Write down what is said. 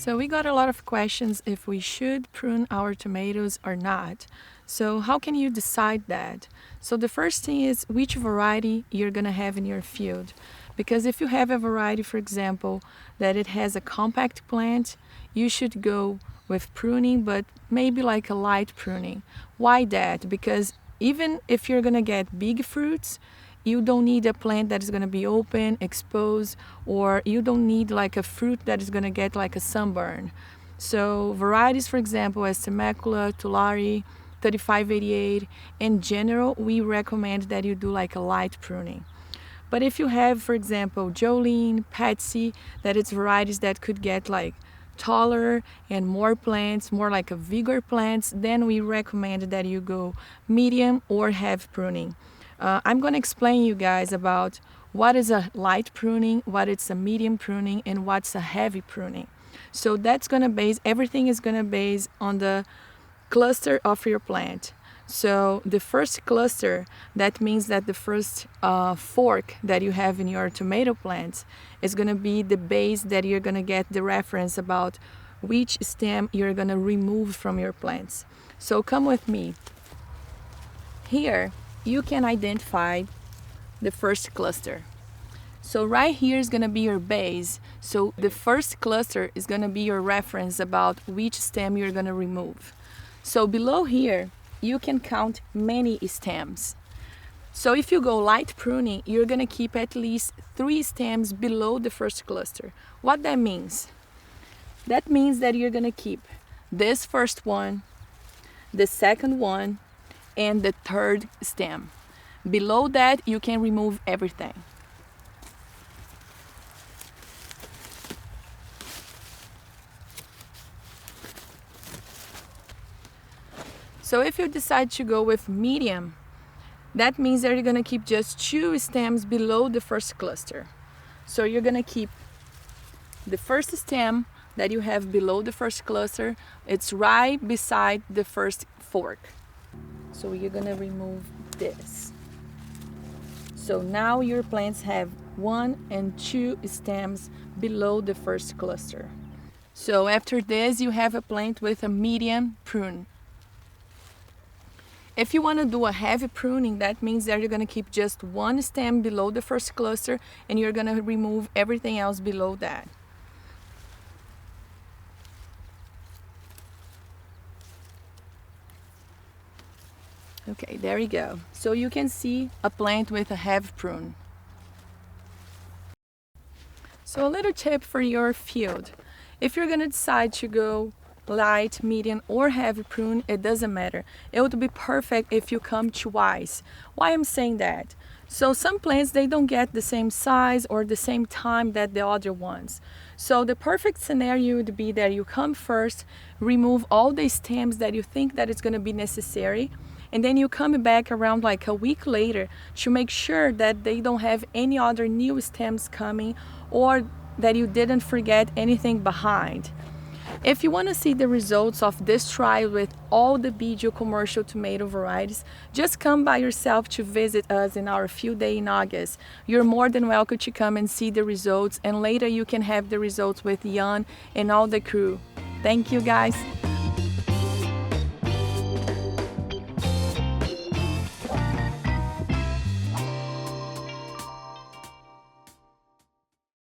So we got a lot of questions if we should prune our tomatoes or not. So how can you decide that? So the first thing is which variety you're gonna have in your field. Because if you have a variety, for example, that it has a compact plant, you should go with pruning, but maybe like a light pruning. Why that? Because even if you're gonna get big fruits, you don't need a plant that is going to be open, exposed, or you don't need like a fruit that is going to get like a sunburn. So varieties, for example, as Temecula, Tulare, 3588, in general, we recommend that you do like a light pruning. But if you have, for example, Jolene, Patsy, that it's varieties that could get like taller and more plants, more like a vigor plants, then we recommend that you go medium or heavy pruning. I'm going to explain you guys about what is a light pruning, what is a medium pruning, and what's a heavy pruning. So that's going to base, everything is going to base on the cluster of your plant. So the first cluster, that means that the first fork that you have in your tomato plants is going to be the base that you're going to get the reference about which stem you're going to remove from your plants. So come with me. Here, you can identify the first cluster. So right here is going to be your base. So the first cluster is going to be your reference about which stem you're going to remove. So below here, you can count many stems. So if you go light pruning, you're going to keep at least 3 stems below the first cluster. What that means? That means that you're going to keep this first one, the second one, and the third stem. Below that, you can remove everything. So if you decide to go with medium, that means that you're going to keep just 2 stems below the first cluster. So you're going to keep the first stem that you have below the first cluster. It's right beside the first fork. So you're going to remove this. So now your plants have 1 and 2 stems below the first cluster. So after this, you have a plant with a medium prune. If you want to do a heavy pruning, that means that you're going to keep just 1 stem below the first cluster and you're going to remove everything else below that. Okay, there you go. So you can see a plant with a heavy prune. So a little tip for your field. If you're gonna decide to go light, medium, or heavy prune, it doesn't matter. It would be perfect if you come twice. Why I'm saying that? So some plants, they don't get the same size or the same time that the other ones. So the perfect scenario would be that you come first, remove all the stems that you think that it's gonna be necessary, and then you come back around like a week later to make sure that they don't have any other new stems coming or that you didn't forget anything behind. If you want to see the results of this trial with all the Bejo commercial tomato varieties, just come by yourself to visit us in our field day in August. You're more than welcome to come and see the results, and later you can have the results with Jan and all the crew. Thank you guys.